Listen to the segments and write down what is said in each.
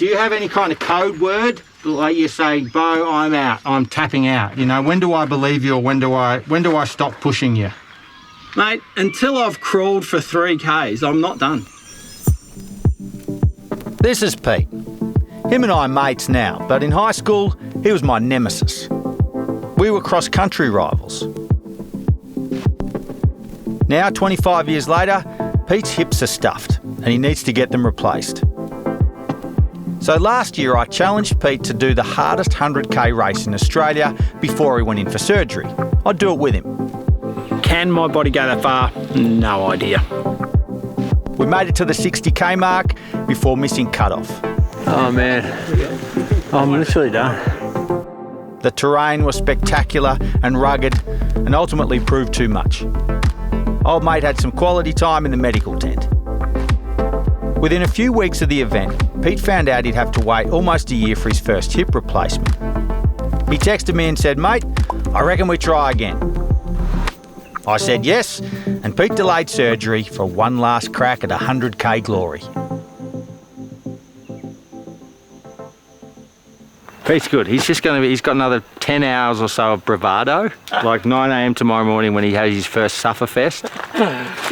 Do you have any kind of code word? Like you say, Bo, I'm out, I'm tapping out. You know, when do I believe you or when do I stop pushing you? Mate, until I've crawled for 3Ks, I'm not done. This is Pete. Him and I are mates now, but in high school, he was my nemesis. We were cross-country rivals. Now, 25 years later, Pete's hips are stuffed and he needs to get them replaced. So last year I challenged Pete to do the hardest 100k race in Australia before he went in for surgery. I'd do it with him. Can my body go that far? No idea. We made it to the 60k mark before missing cut-off. Oh man, I'm literally done. The terrain was spectacular and rugged and ultimately proved too much. Old mate had some quality time in the medical tent. Within a few weeks of the event, Pete found out he'd have to wait almost a year for his first hip replacement. He texted me and said, "Mate, I reckon we try again." I said yes, and Pete delayed surgery for one last crack at 100k glory. Pete's good. He's got another 10 hours or so of bravado, like 9 a.m. tomorrow morning when he has his first Sufferfest.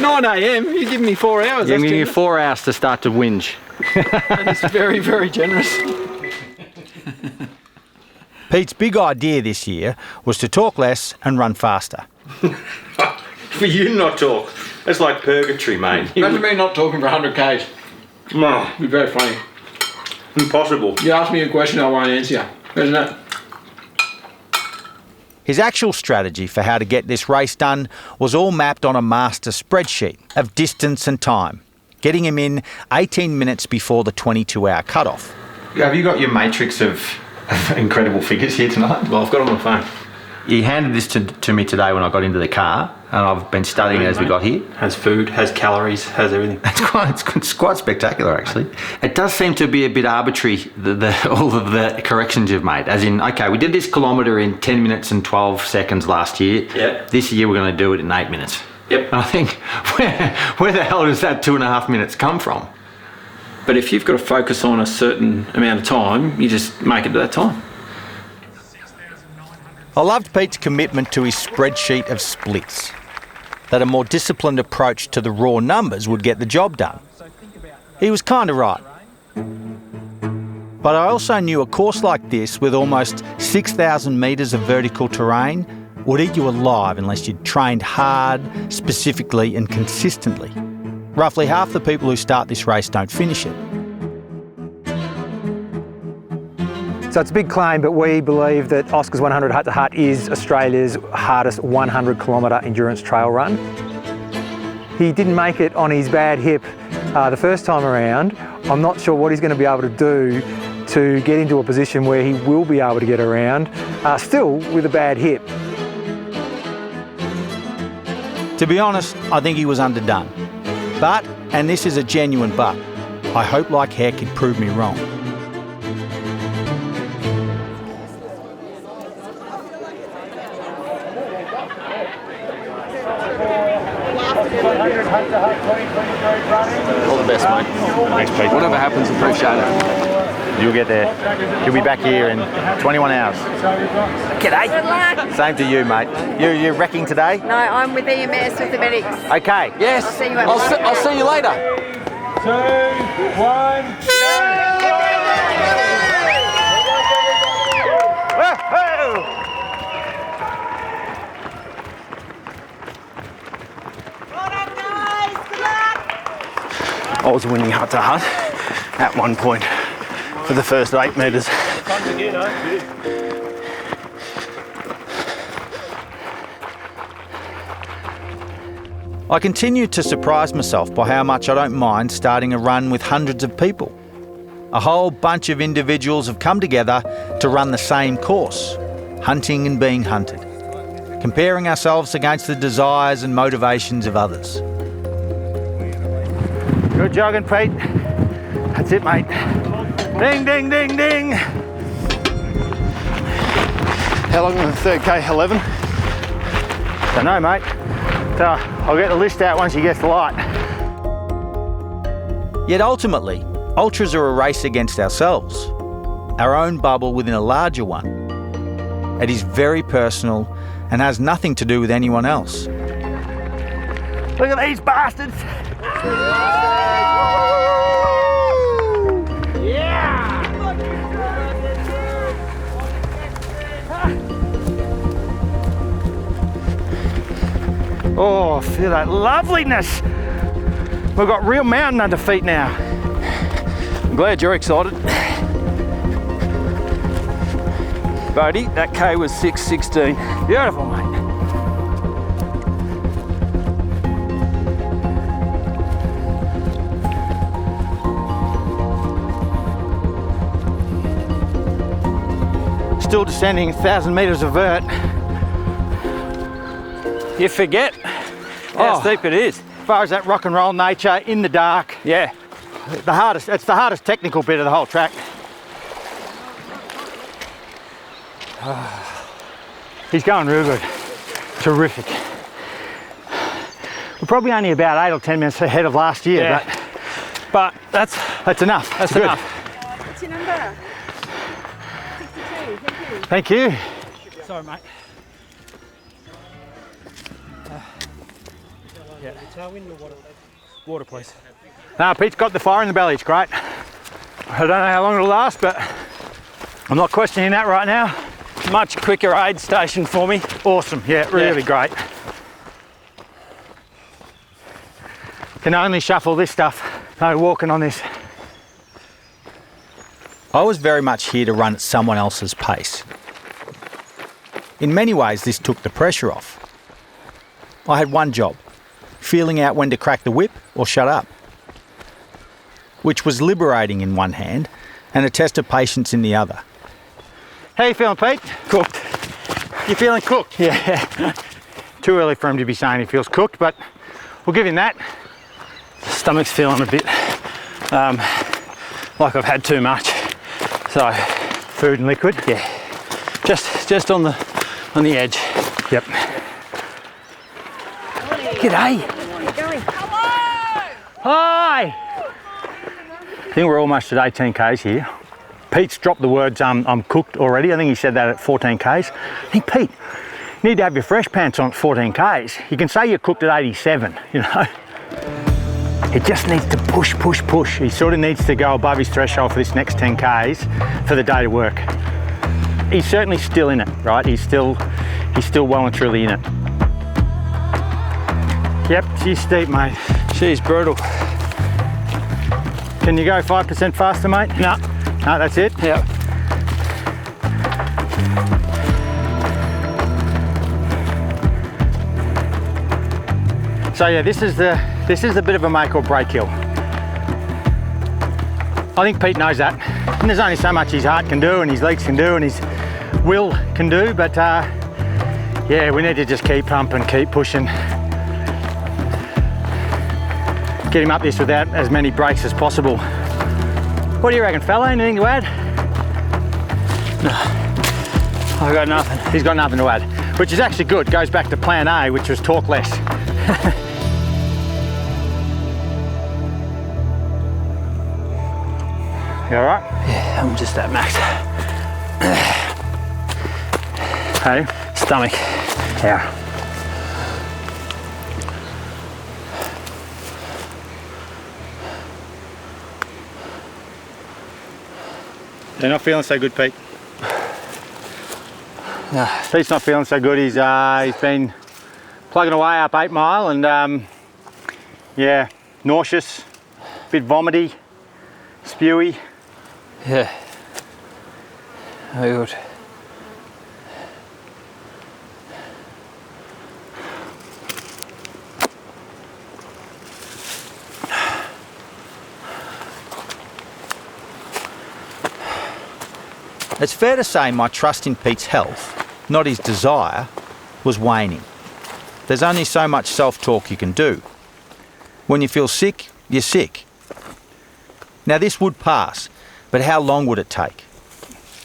9 a.m? You're giving me 4 hours. Yeah, I'm giving you 4 hours to start to whinge. That is very, very generous. Pete's big idea this year was to talk less and run faster. For you not talk, that's like purgatory, mate. Imagine me not talking for 100Ks. No, It'd be very funny. impossible. You ask me a question, I won't answer. Isn't it? His actual strategy for how to get this race done was all mapped on a master spreadsheet of distance and time, getting him in 18 minutes before the 22-hour cut-off. Have you got your matrix of incredible figures here tonight? Well, I've got it on my phone. You handed this to me today when I got into the car, and I've been studying as we got here. Has food, has calories, has everything. It's quite spectacular, actually. It does seem to be a bit arbitrary, all of the corrections you've made. As in, okay, we did this kilometre in 10 minutes and 12 seconds last year. Yep. This year we're going to do it in 8 minutes. Yep. And I think, where the hell does that 2.5 minutes come from? But if you've got to focus on a certain amount of time, you just make it to that time. I loved Pete's commitment to his spreadsheet of splits, that a more disciplined approach to the raw numbers would get the job done. He was kind of right. But I also knew a course like this, with almost 6,000 metres of vertical terrain, would eat you alive unless you'd trained hard, specifically and consistently. Roughly half the people who start this race don't finish it. So it's a big claim, but we believe that Oscar's 100 Hut to Hut is Australia's hardest 100-kilometre endurance trail run. He didn't make it on his bad hip the first time around. I'm not sure what he's going to be able to do to get into a position where he will be able to get around, still with a bad hip. To be honest, I think he was underdone. But, and this is a genuine but, I hope like heck he'd prove me wrong. All the best, mate. Thanks, Pete. Whatever happens, appreciate it. You'll get there. You'll be back here in 21 hours. G'day. Good luck. Same to you, mate. You're wrecking today? No, I'm with EMS with the medics. Okay. Yes. I'll see you at I'll see you later. 2, 1, I was winning hut to hut at one point for the first 8 metres. I continue to surprise myself by how much I don't mind starting a run with hundreds of people. A whole bunch of individuals have come together to run the same course, hunting and being hunted, comparing ourselves against the desires and motivations of others. Good jogging, Pete. That's it, mate. Ding, ding, ding, ding. How long on the third K? 11? Don't know, mate. I'll get the list out once he gets the light. Yet ultimately, Ultras are a race against ourselves, our own bubble within a larger one. It is very personal and has nothing to do with anyone else. Look at these bastards! Oh, feel that loveliness! We've got real mountain under feet now. I'm glad you're excited. Bodie, that K was 6:16. Beautiful, mate. Still descending 1,000 metres of vert. You forget how steep it is. As far as that rock and roll nature in the dark. Yeah. It's the hardest technical bit of the whole track. He's going real good. Terrific. We're probably only about 8 or 10 minutes ahead of last year, but that's enough. That's good. What's your number? 62, Thank you. Sorry, mate. Water, please. No, Pete's got the fire in the belly, it's great. I don't know how long it'll last, but I'm not questioning that right now. Much quicker aid station for me. Awesome, yeah, really great. Can only shuffle this stuff, no walking on this. I was very much here to run at someone else's pace. In many ways, this took the pressure off. I had one job, feeling out when to crack the whip or shut up, which was liberating in one hand and a test of patience in the other. How you feeling, Pete? Cooked. You feeling cooked? Yeah. Too early for him to be saying he feels cooked, but we'll give him that. Stomach's feeling a bit like I've had too much. So, food and liquid? Yeah. Just on the edge. Yep. G'day. Hi! I think we're almost at 18 k's here. Pete's dropped the words, I'm cooked already. I think he said that at 14 k's. I think, Pete, you need to have your fresh pants on at 14 k's. You can say you're cooked at 87, you know. It just needs to push. He sort of needs to go above his threshold for this next 10 k's for the day to work. He's certainly still in it, right? He's still well and truly in it. Yep, she's steep, mate. She's brutal. Can you go 5% faster, mate? No. No, that's it? Yeah. So yeah, this is a bit of a make or break hill. I think Pete knows that. And there's only so much his heart can do and his legs can do and his will can do, but yeah, we need to just keep pumping, keep pushing. Get him up this without as many breaks as possible. What do you reckon, fella? Anything to add? No, I've got nothing. He's got nothing to add, which is actually good. Goes back to plan A, which was talk less. You all right? Yeah, I'm just at max. Hey? Stomach. Yeah. You're not feeling so good, Pete? No. Pete's not feeling so good. He's been plugging away up 8 Mile and yeah, nauseous, a bit vomity, spewy. Yeah. Very good. It's fair to say my trust in Pete's health, not his desire, was waning. There's only so much self-talk you can do. When you feel sick, you're sick. Now this would pass, but how long would it take?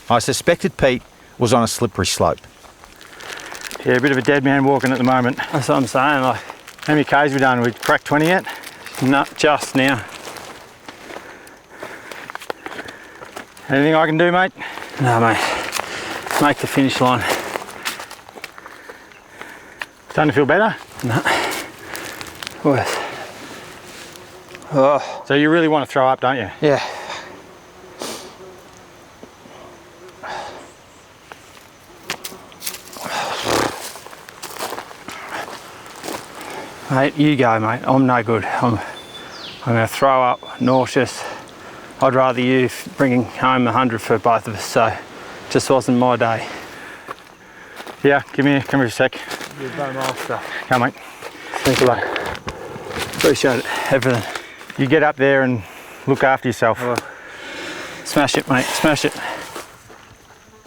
I suspected Pete was on a slippery slope. Yeah, a bit of a dead man walking at the moment. That's what I'm saying. Like, how many Ks we done? We cracked 20 yet? not just now. Anything I can do, mate? No, mate. Make the finish line. Starting to feel better? No. Worse. Oh. So you really want to throw up, don't you? Yeah. Mate, you go, mate. I'm no good. I'm going to throw up, nauseous. I'd rather you bringing home 100 for both of us, so it just wasn't my day. Yeah, come here a sec. You've done my stuff. Come, mate. Thank you, mate. Appreciate it, everything. You get up there and look after yourself. Oh. Smash it, mate, smash it.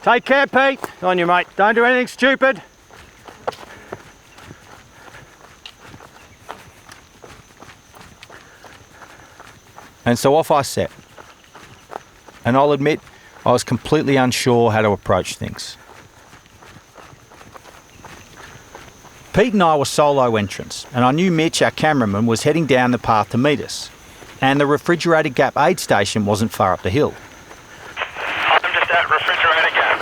Take care, Pete. On you, mate. Don't do anything stupid. And so off I set. And I'll admit, I was completely unsure how to approach things. Pete and I were solo entrants, and I knew Mitch, our cameraman, was heading down the path to meet us. And the Refrigerator Gap aid station wasn't far up the hill. I'm just at Refrigerator Gap.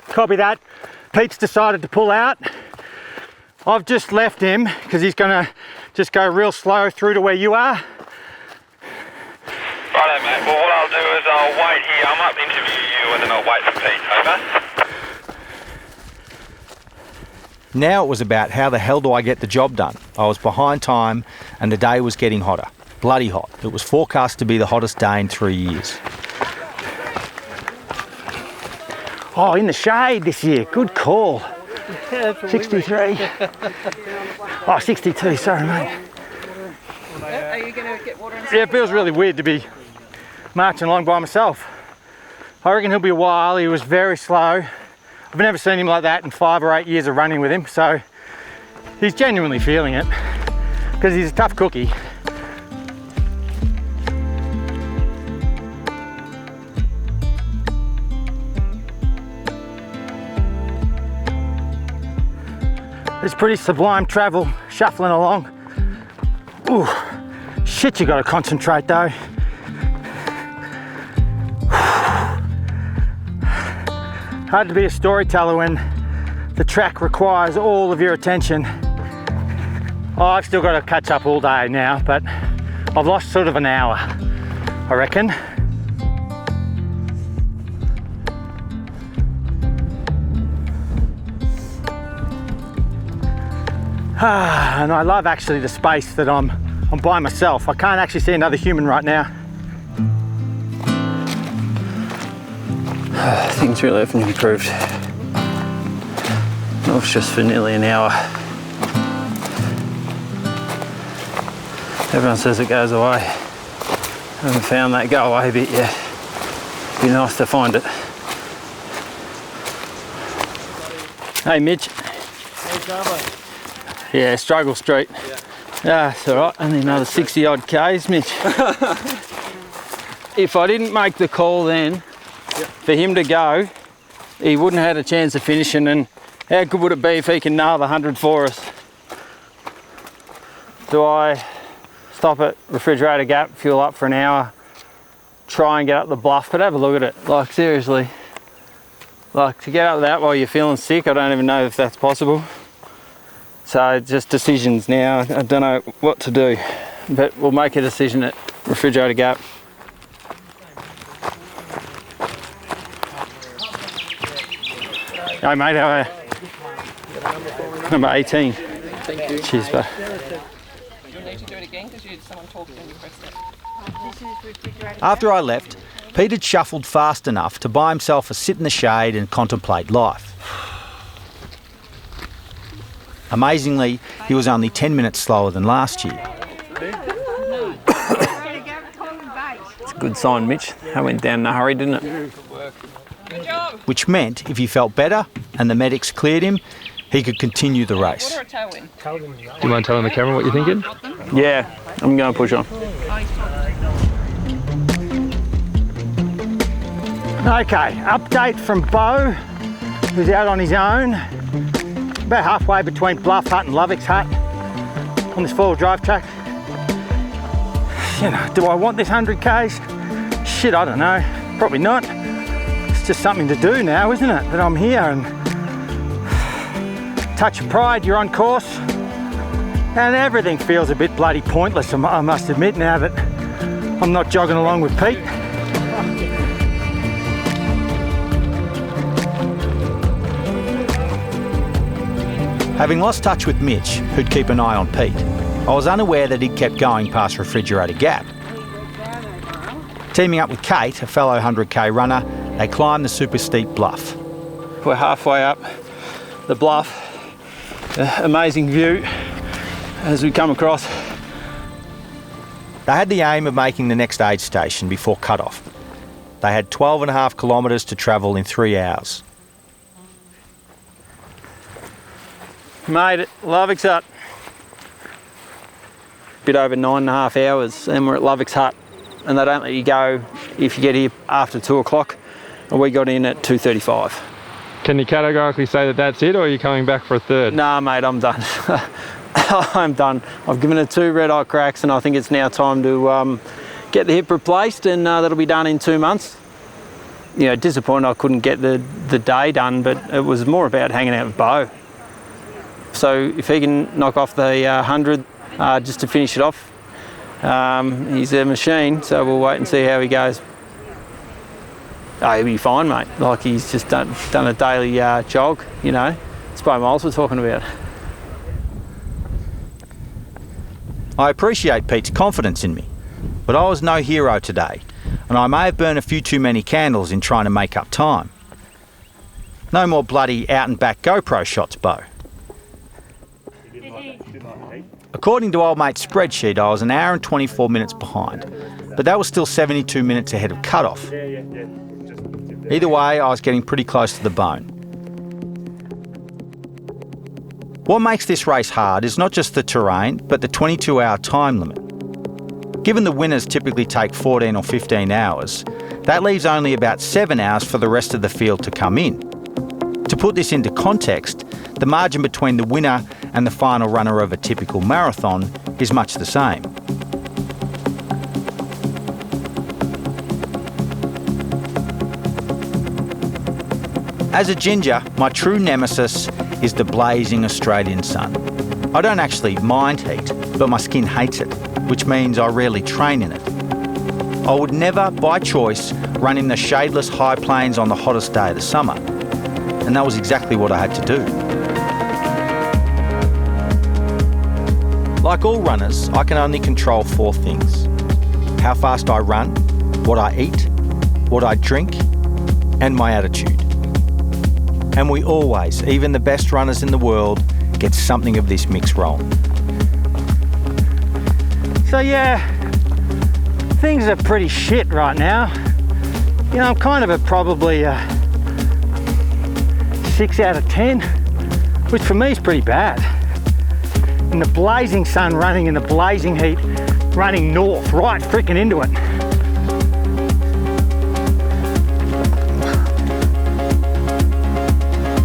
Over. Copy that. Pete's decided to pull out. I've just left him because he's going to just go real slow through to where you are. Righto, mate. Well, what I'll do is I'll wait here. I might interview you and then I'll wait for Pete. Over. Now it was about how the hell do I get the job done. I was behind time and the day was getting hotter. Bloody hot. It was forecast to be the hottest day in 3 years. Oh, in the shade this year. Good call. 63. Oh, 62, sorry, mate. Are you going to get water and Yeah, it feels really weird to be marching along by myself. I reckon he'll be a while. He was very slow. I've never seen him like that in 5 or 8 years of running with him, so he's genuinely feeling it because he's a tough cookie. It's pretty sublime travel, shuffling along. Ooh, shit, you gotta concentrate though. Hard to be a storyteller when the track requires all of your attention. Oh, I've still got to catch up all day now, but I've lost sort of an hour, I reckon. And I love actually the space that I'm by myself. I can't actually see another human right now. Things really haven't improved. Nauseous for nearly an hour. Everyone says it goes away. I haven't found that go away bit yet. Be nice to find it. Hey Mitch. Yeah, Struggle Street. Yeah, it's alright. Only another 60 odd Ks, Mitch. If I didn't make the call then, for him to go, he wouldn't have had a chance of finishing, and how good would it be if he can nail the 100 for us? Do I stop at Refrigerator Gap, fuel up for an hour, try and get up the bluff, but have a look at it, like seriously. Like to get up that while you're feeling sick, I don't even know if that's possible. So just decisions now, I don't know what to do, but we'll make a decision at Refrigerator Gap. Hey mate, how are you? Number 18. Thank you. Cheers, bud. You'll need to do it again because someone talked and you pressed it. After I left, Pete had shuffled fast enough to buy himself a sit in the shade and contemplate life. Amazingly, he was only 10 minutes slower than last year. It's a good sign, Mitch. That went down in a hurry, didn't it? Good job. Which meant if he felt better and the medics cleared him, he could continue the race. Water or tailwind? Do you mind telling the camera what you're thinking? Yeah, I'm going to push on. Okay, update from Bo, who's out on his own, about halfway between Bluff Hut and Lovick's Hut on this four-wheel drive track. You know, do I want this 100 Ks? Shit, I don't know. Probably not. It's just something to do now, isn't it? That I'm here and touch of pride, you're on course. And everything feels a bit bloody pointless, I must admit, now that I'm not jogging along with Pete. Having lost touch with Mitch, who'd keep an eye on Pete, I was unaware that he'd kept going past Refrigerator Gap. Teaming up with Kate, a fellow 100k runner, they climbed the super steep bluff. We're halfway up the bluff. Amazing view as we come across. They had the aim of making the next aid station before cut-off. They had 12.5 kilometres to travel in 3 hours. Made it, Lovick's Hut. Bit over 9.5 hours and we're at Lovick's Hut, and they don't let you go if you get here after 2 o'clock, and we got in at 2:35. Can you categorically say that that's it, or are you coming back for a third? Nah mate, I'm done. I'm done. I've given it 2 red-eye cracks and I think it's now time to get the hip replaced, and that'll be done in 2 months. You know, disappointed I couldn't get the day done, but it was more about hanging out with Bo. So if he can knock off the 100 just to finish it off, he's a machine, so we'll wait and see how he goes. Oh, he'll be fine, mate. Like, he's just done a daily jog, you know. It's by miles we're talking about. I appreciate Pete's confidence in me, but I was no hero today, and I may have burned a few too many candles in trying to make up time. No more bloody out and back GoPro shots, Bo. According to old mate's spreadsheet, I was 1 hour and 24 minutes behind, but that was still 72 minutes ahead of cut-off. Either way, I was getting pretty close to the bone. What makes this race hard is not just the terrain, but the 22-hour time limit. Given the winners typically take 14 or 15 hours, that leaves only about 7 hours for the rest of the field to come in. To put this into context, the margin between the winner and the final runner of a typical marathon is much the same. As a ginger, my true nemesis is the blazing Australian sun. I don't actually mind heat, but my skin hates it, which means I rarely train in it. I would never, by choice, run in the shadeless high plains on the hottest day of the summer, and that was exactly what I had to do. Like all runners, I can only control 4 things: how fast I run, what I eat, what I drink, and my attitude. And we always, even the best runners in the world, get something of this mix wrong. So yeah, things are pretty shit right now. You know, I'm kind of probably a 6 out of 10, which for me is pretty bad. In the blazing sun, running in the blazing heat, running north, right freaking into it.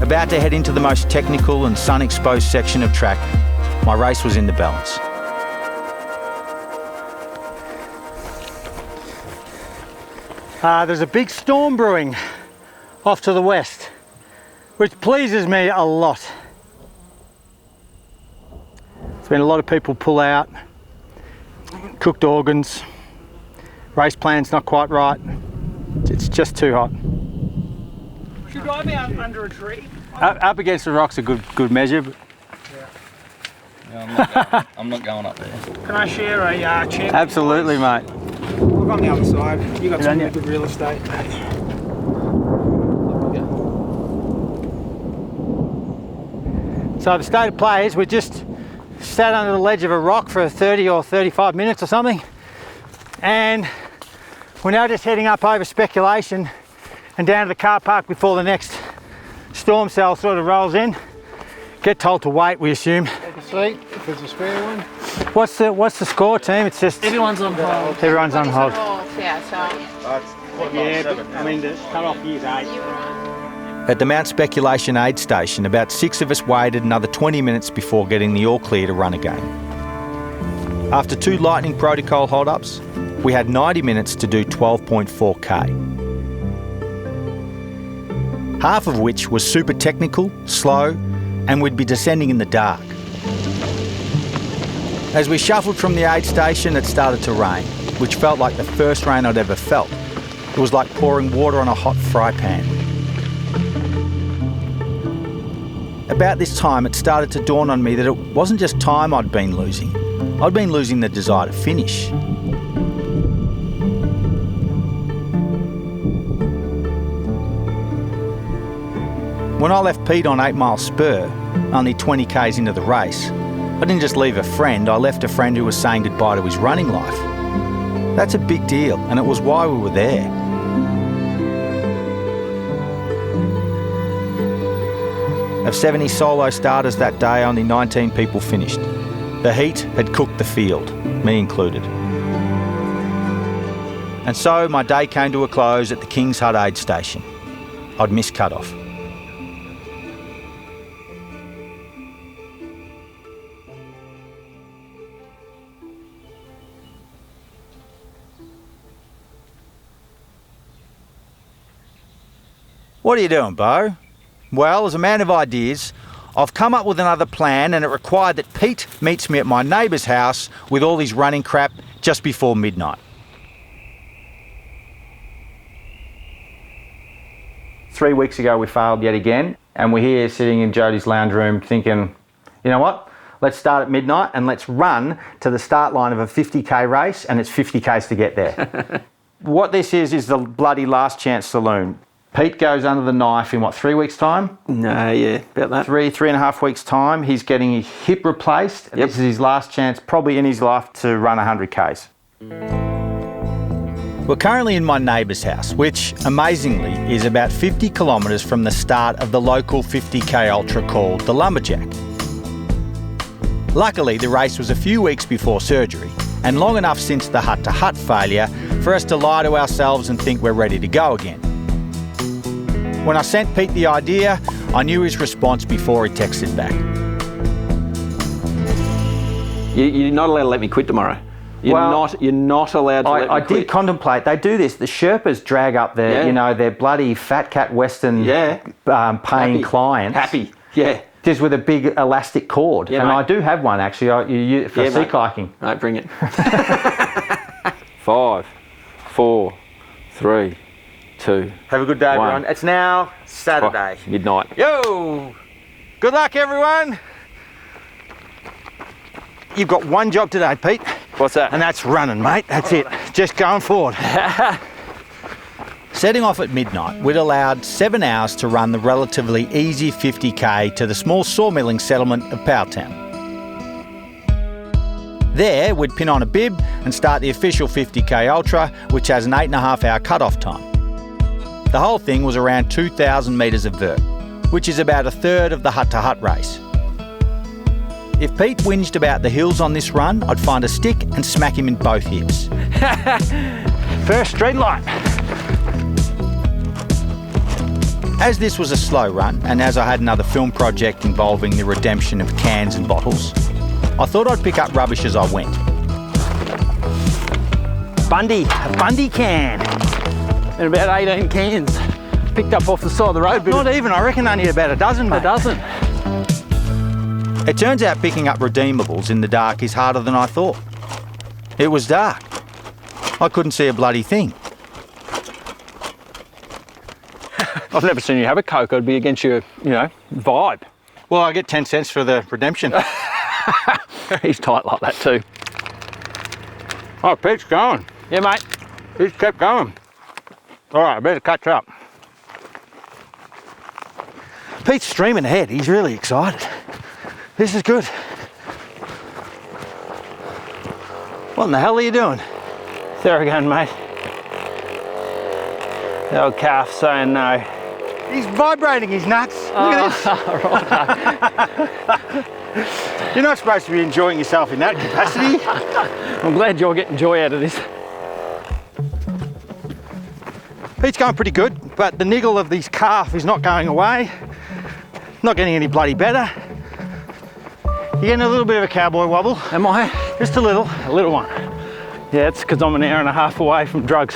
About to head into the most technical and sun-exposed section of track, my race was in the balance. There's a big storm brewing off to the west, which pleases me a lot. There's been a lot of people pull out, cooked organs, race plan's not quite right. It's just too hot. Should I be under a tree? Up against the rock's a good measure. But... Yeah, I'm not going up there. Can I share a chair? Absolutely, mate. Look on the other side. You got some really good real estate. So the state of play is we just sat under the ledge of a rock for 30 or 35 minutes or something, and we're now just heading up over Speculation and down to the car park before the next storm cell sort of rolls in. Get told to wait, we assume. Take a seat if there's a spare one. What's the score, team? It's just Everyone's on hold. everyone's on hold. Yeah, Yeah, I mean the cut-off is 8. At the Mount Speculation aid station, about 6 of us waited another 20 minutes before getting the all clear to run again. After 2 lightning protocol hold-ups, we had 90 minutes to do 12.4k. Half of which was super technical, slow, and we'd be descending in the dark. As we shuffled from the aid station, it started to rain, which felt like the first rain I'd ever felt. It was like pouring water on a hot fry pan. About this time, it started to dawn on me that it wasn't just time I'd been losing. I'd been losing the desire to finish. When I left Pete on 8 Mile Spur, only 20 k's into the race, I didn't just leave a friend, I left a friend who was saying goodbye to his running life. That's a big deal, and it was why we were there. Of 70 solo starters that day, only 19 people finished. The heat had cooked the field, me included. And so my day came to a close at the King's Hut aid station. I'd missed cut-off. What are you doing, Bo? Well, as a man of ideas, I've come up with another plan, and it required that Pete meets me at my neighbour's house with all his running crap just before midnight. 3 weeks ago we failed yet again, and we're here sitting in Jodie's lounge room thinking, you know what, let's start at midnight and let's run to the start line of a 50k race, and it's 50 k's to get there. What this is the bloody last chance saloon. Pete goes under the knife in, 3 weeks' time? No, yeah, about that. 3.5 weeks' time. He's getting his hip replaced. Yep. This is his last chance, probably in his life, to run 100 k's. We're currently in my neighbour's house, which, amazingly, is about 50 kilometres from the start of the local 50k ultra called the Lumberjack. Luckily, the race was a few weeks before surgery, and long enough since the hut-to-hut failure for us to lie to ourselves and think we're ready to go again. When I sent Pete the idea, I knew his response before he texted back. You're not allowed to let me quit tomorrow. You're not allowed to let me quit. I did contemplate. They do this. The Sherpas drag up their bloody fat cat Western paying clients. Happy. Yeah. Just with a big elastic cord. Yeah, and mate. I do have one actually for sea kayaking. Right, bring it. 5, 4, 3, 2. Have a good day, 1. everyone. It's now Saturday. Midnight. Yo! Good luck, everyone! You've got one job today, Pete. What's that? And that's running, mate. That's it. Just going forward. Setting off at midnight, we'd allowed 7 hours to run the relatively easy 50k to the small sawmilling settlement of Powtown. There, we'd pin on a bib and start the official 50k ultra, which has an 8.5 hour cut-off time. The whole thing was around 2,000 metres of vert, which is about a third of the hut-to-hut race. If Pete whinged about the hills on this run, I'd find a stick and smack him in both hips. First street light. As this was a slow run, and as I had another film project involving the redemption of cans and bottles, I thought I'd pick up rubbish as I went. A Bundy can. And about 18 cans picked up off the side of the road. Not even, I reckon only about a dozen, mate. A dozen. It turns out picking up redeemables in the dark is harder than I thought. It was dark. I couldn't see a bloody thing. I've never seen you have a Coke. I'd be against your, vibe. Well, I get 10 cents for the redemption. He's tight like that too. Oh, Pete's going. Yeah, mate. He's kept going. All right, I better catch up. Pete's streaming ahead. He's really excited. This is good. What in the hell are you doing? There again, mate. The old calf saying no. He's vibrating his nuts. Look at this. You're not supposed to be enjoying yourself in that capacity. I'm glad you're getting joy out of this. Pete's going pretty good, but the niggle of this calf is not going away. Not getting any bloody better. You're getting a little bit of a cowboy wobble. Am I? Just a little. A little one. Yeah, it's because I'm an hour and a half away from drugs.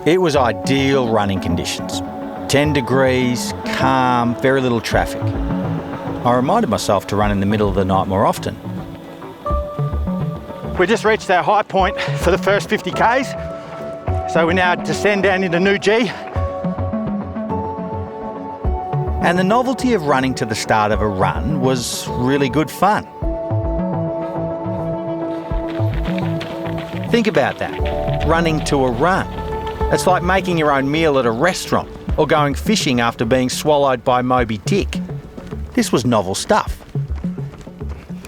It was ideal running conditions. 10 degrees, calm, very little traffic. I reminded myself to run in the middle of the night more often. We just reached our high point for the first 50 Ks. So we now descend down into New G. And the novelty of running to the start of a run was really good fun. Think about that, running to a run. It's like making your own meal at a restaurant or going fishing after being swallowed by Moby Dick. This was novel stuff.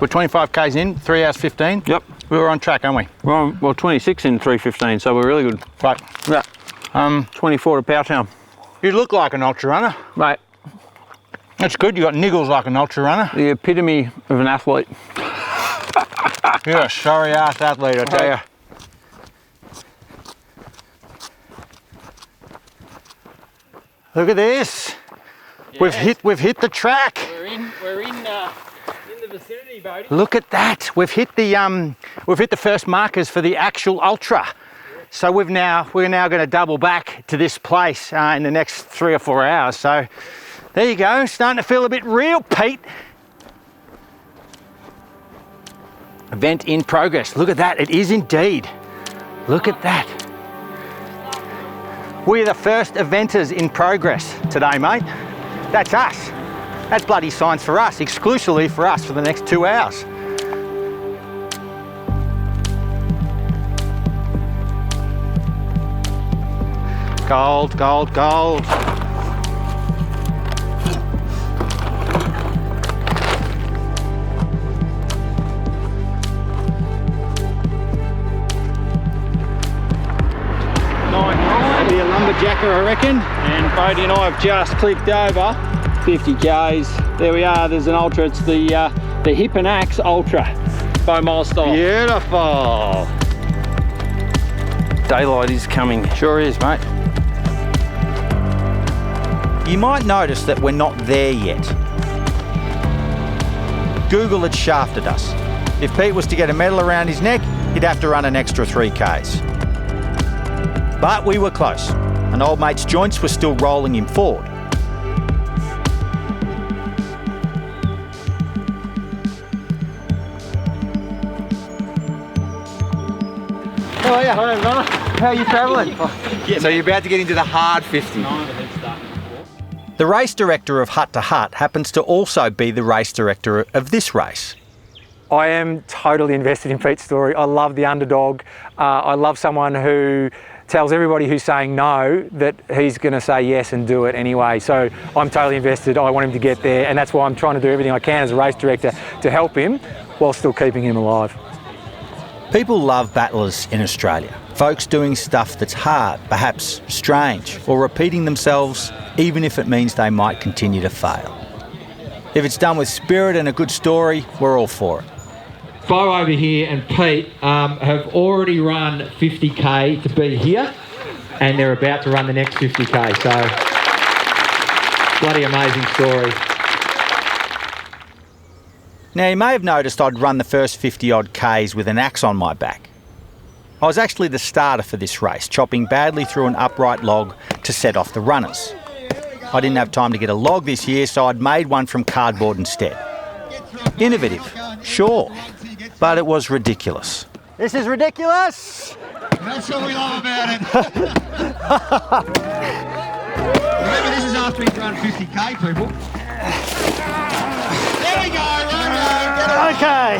We're 25 Ks in, 3 hours 15. Yep. We were on track, aren't we? We're on, well, 26 in 3:15, so we're really good. Right. Yeah. 24 to Power Town. You look like an ultra runner. Mate, That's good, you got niggles like an ultra runner. the epitome of an athlete. You're a sorry ass athlete, I tell you. Look at this. Yes. We've hit the track. We're in the vicinity, Bodie. Look at that. We've hit the first markers for the actual ultra. So we're now going to double back to this place in the next 3 or 4 hours. So there you go. Starting to feel a bit real, Pete. Event in progress. Look at that. It is indeed. Look at that. We're the first eventers in progress today, mate. That's us. That's bloody science for us, exclusively for us for the next 2 hours. Gold, gold, gold. Be a lumberjacker, I reckon. And Bodie and I have just clicked over 50 Ks. There we are. There's an ultra. It's the Hip and Axe Ultra, 5 mile style. Beautiful. Daylight is coming. Sure is, mate. You might notice that we're not there yet. Google had shafted us. If Pete was to get a medal around his neck, he'd have to run an extra 3 Ks. But we were close, and old mate's joints were still rolling him forward. How are you? Hi, brother. How are you travelling? So you're about to get into the hard 50. The race director of Hut to Hut happens to also be the race director of this race. I am totally invested in Pete's story. I love the underdog. I love someone who tells everybody who's saying no that he's going to say yes and do it anyway. So I'm totally invested. I want him to get there, and that's why I'm trying to do everything I can as a race director to help him while still keeping him alive. People love battlers in Australia. Folks doing stuff that's hard, perhaps strange, or repeating themselves, even if it means they might continue to fail. If it's done with spirit and a good story, we're all for it. Bo over here and Pete have already run 50k to be here, and they're about to run the next 50k. So, bloody amazing story. Now, you may have noticed I'd run the first 50-odd Ks with an axe on my back. I was actually the starter for this race, chopping badly through an upright log to set off the runners. I didn't have time to get a log this year, so I'd made one from cardboard instead. Innovative, sure, but it was ridiculous. This is ridiculous. That's what we love about it. Remember, this is after we've run 50k, people. There we go, right. Okay.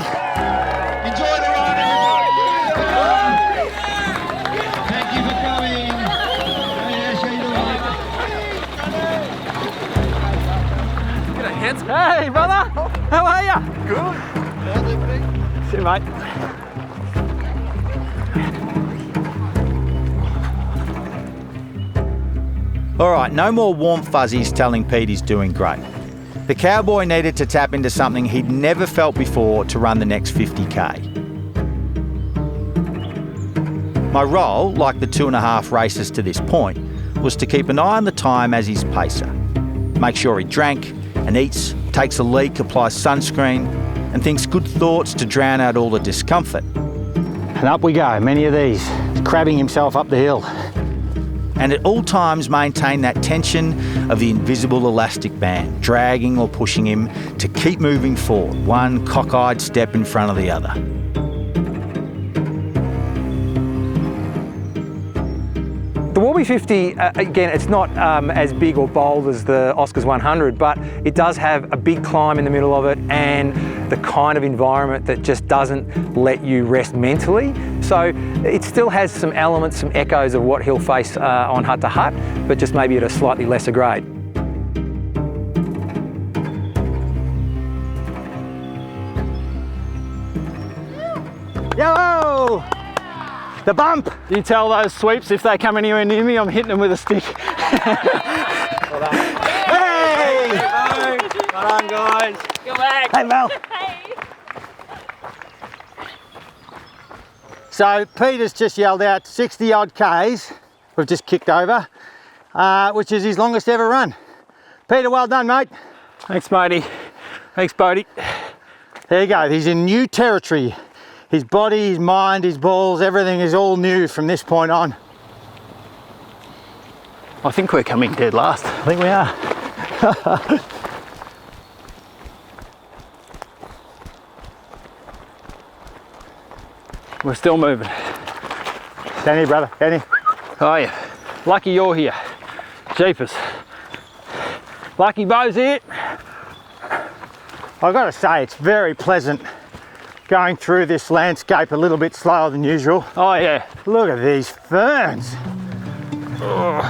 Enjoy the ride, everybody. Thank you for coming. Hey, brother. How are you? Good. See you, mate. All right, no more warm fuzzies telling Pete he's doing great. The cowboy needed to tap into something he'd never felt before to run the next 50k. My role, like the 2.5 races to this point, was to keep an eye on the time as his pacer. Make sure he drank and eats, takes a leak, applies sunscreen, and thinks good thoughts to drown out all the discomfort. And up we go, many of these, crabbing himself up the hill. And at all times maintain that tension of the invisible elastic band, dragging or pushing him to keep moving forward, one cockeyed step in front of the other. The Warby 50, again, it's not as big or bold as the Oscars 100, but it does have a big climb in the middle of it and the kind of environment that just doesn't let you rest mentally. So it still has some elements, some echoes of what he'll face on Hut to Hut, but just maybe at a slightly lesser grade. Yo! The bump! You tell those sweeps if they come anywhere near me, I'm hitting them with a stick. Well done. Hey! Well done, guys. Go back. Hey, Mel. Hey. So Peter's just yelled out 60 odd Ks. We've just kicked over, which is his longest ever run. Peter, well done, mate. Thanks, matey. Thanks, Bodie. There you go, he's in new territory. His body, his mind, his balls, everything is all new from this point on. I think we're coming dead last. I think we are. We're still moving. Danny, brother, Danny. Oh yeah. Lucky you're here. Jeepers. Lucky Bo's here. I've got to say, it's very pleasant going through this landscape a little bit slower than usual. Oh yeah. Look at these ferns. Oh.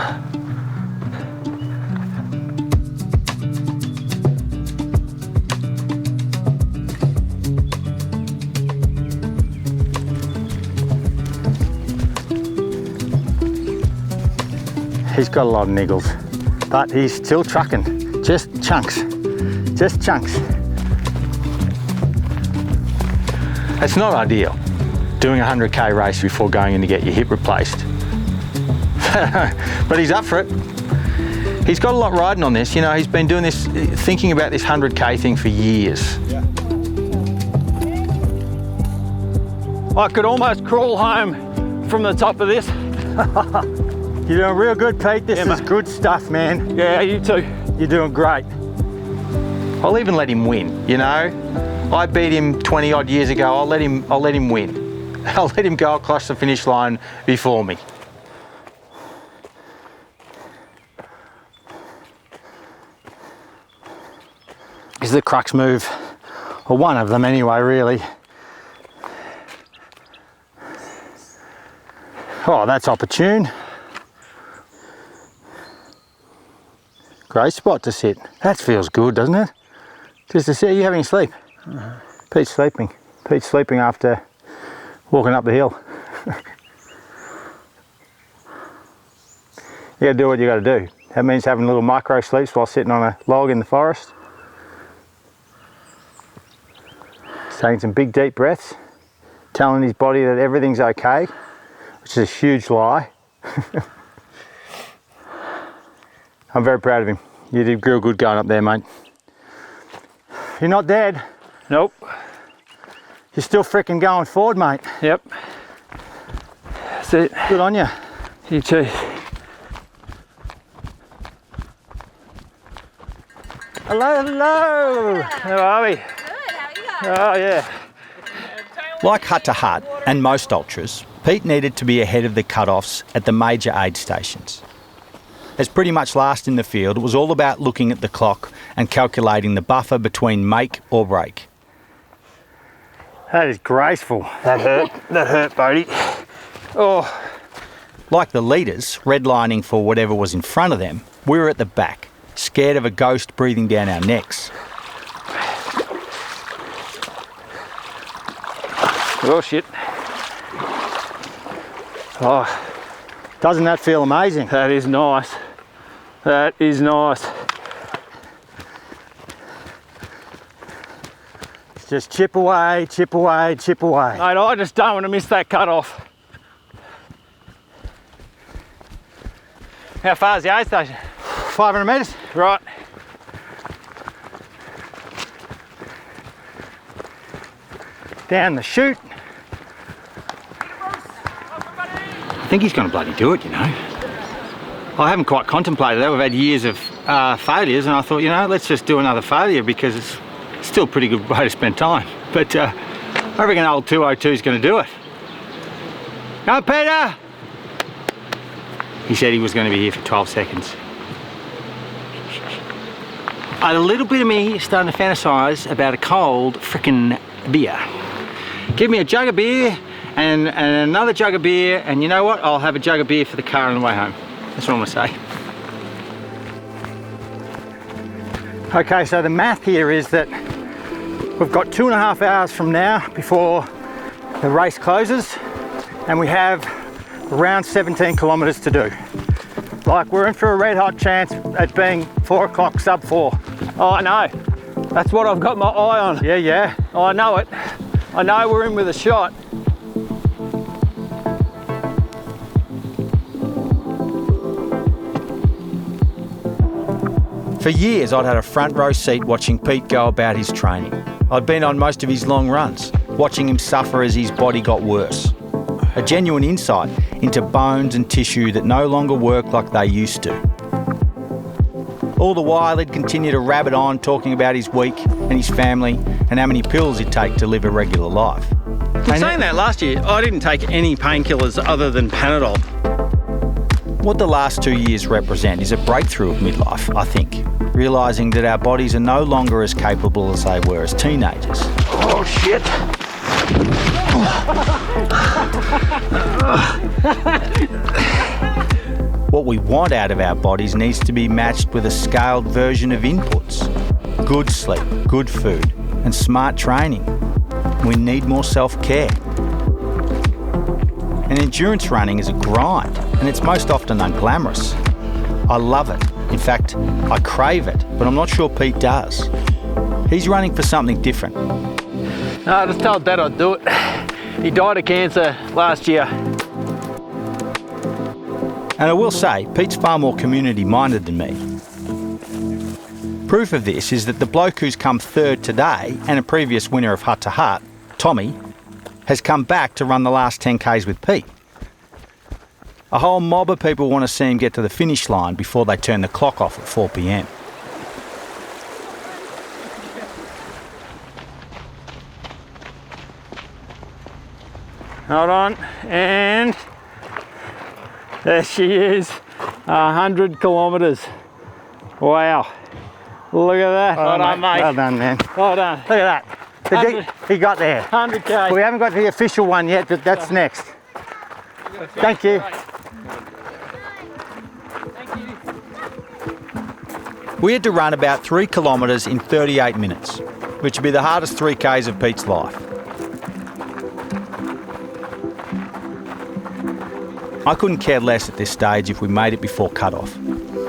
He's got a lot of niggles, but he's still trucking. Just chunks. Just chunks. It's not ideal, doing a 100k race before going in to get your hip replaced. But he's up for it. He's got a lot riding on this. You know, he's been doing this, thinking about this 100k thing for years. Yeah. I could almost crawl home from the top of this. You're doing real good, Pete. This is good stuff, man. Yeah, you too. You're doing great. I'll even let him win, you know? I beat him 20 odd years ago. I'll let him win. I'll let him go across the finish line before me. Is the crux move, or one of them anyway, really. Oh, that's opportune. Great spot to sit. That feels good, doesn't it? Just to sit. Are you having a sleep? Pete's sleeping. Pete's sleeping after walking up the hill. You gotta do what you gotta do. That means having little micro sleeps while sitting on a log in the forest. Taking some big deep breaths, telling his body that everything's okay, which is a huge lie. I'm very proud of him. You did real good going up there, mate. You're not dead. Nope. You're still freaking going forward, mate. Yep. That's it. Good on you. You too. Hello, hello. How are we? Good, how are you guys? Oh yeah. Like Hut to Hut and most ultras, Pete needed to be ahead of the cut-offs at the major aid stations. As pretty much last in the field, it was all about looking at the clock and calculating the buffer between make or break. That is graceful. That hurt. That hurt, Bodie. Oh. Like the leaders, redlining for whatever was in front of them, we were at the back, scared of a ghost breathing down our necks. Oh shit. Oh, doesn't that feel amazing? That is nice. That is nice. Just chip away, chip away, chip away. Mate, I just don't want to miss that cut off. How far is the aid station? 500 metres. Right. Down the chute. think he's going to bloody do it, you know. I haven't quite contemplated that. We've had years of failures, and I thought, you know, let's just do another failure because it's still a pretty good way to spend time. But I reckon old 202 is going to do it. Go, Peter! He said he was going to be here for 12 seconds. A little bit of me is starting to fantasise about a cold frickin' beer. Give me a jug of beer and another jug of beer, and you know what? I'll have a jug of beer for the car on the way home. That's what I'm going to say. Okay, so the math here is that we've got 2.5 hours from now before the race closes, and we have around 17 kilometres to do. Like, we're in for a red hot chance at being 4 o'clock sub 4. Oh, I know. That's what I've got my eye on. Yeah, yeah. Oh, I know it. I know we're in with a shot. For years, I'd had a front row seat watching Pete go about his training. I'd been on most of his long runs, watching him suffer as his body got worse. A genuine insight into bones and tissue that no longer work like they used to. All the while, he'd continue to rabbit on, talking about his week and his family and how many pills he'd take to live a regular life. In saying that, last year, I didn't take any painkillers other than Panadol. What the last 2 years represent is a breakthrough of midlife, I think. Realising that our bodies are no longer as capable as they were as teenagers. Oh, shit. What we want out of our bodies needs to be matched with a scaled version of inputs. Good sleep, good food, and smart training. We need more self-care. And endurance running is a grind, and it's most often unglamorous. I love it. In fact, I crave it, but I'm not sure Pete does. He's running for something different. No, I just told Dad I'd do it. He died of cancer last year. And I will say, Pete's far more community-minded than me. Proof of this is that the bloke who's come third today and a previous winner of Hut to Hut, Tommy, has come back to run the last 10Ks with Pete. A whole mob of people want to see him get to the finish line before they turn the clock off at 4 p.m. Hold on, and there she is, 100 kilometres. Wow, look at that. Well done, mate. Well done, man. Well done. Look at that. He got there. 100K. We haven't got the official one yet, but that's next. Thank you. We had to run about 3 kilometres in 38 minutes, which would be the hardest 3Ks of Pete's life. I couldn't care less at this stage if we made it before cut-off.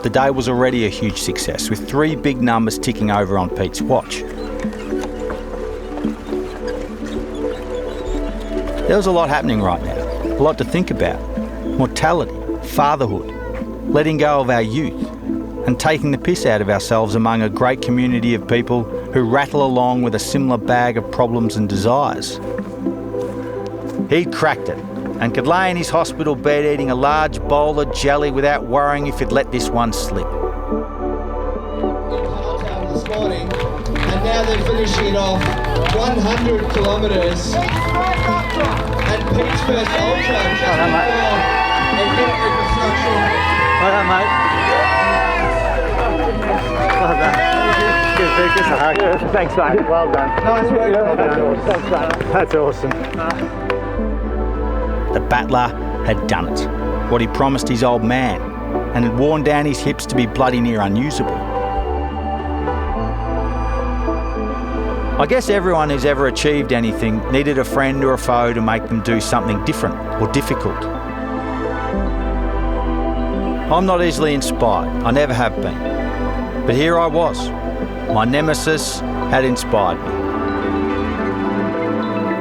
The day was already a huge success, with 3 big numbers ticking over on Pete's watch. There was a lot happening right now, a lot to think about. Mortality, fatherhood, letting go of our youth, and taking the piss out of ourselves among a great community of people who rattle along with a similar bag of problems and desires. He'd cracked it, and could lay in his hospital bed eating a large bowl of jelly without worrying if he'd let this one slip. This morning, and now they're finishing it off 100 kilometres. And Pete's first ultra, and hit reconstruction. Well done, mate. Well done. Give us a hug. Thanks, mate. Well done. Nice work. Thanks, mate. That's awesome. The battler had done it, what he promised his old man, and had worn down his hips to be bloody near unusable. I guess everyone who's ever achieved anything needed a friend or a foe to make them do something different or difficult. I'm not easily inspired, I never have been. But here I was. My nemesis had inspired me.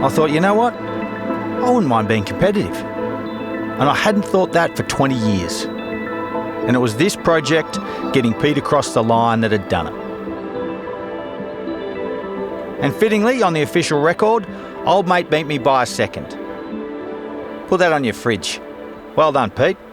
I thought, you know what? I wouldn't mind being competitive. And I hadn't thought that for 20 years. And it was this project, getting Pete across the line, that had done it. And fittingly, on the official record, old mate beat me by a second. Put that on your fridge. Well done, Pete.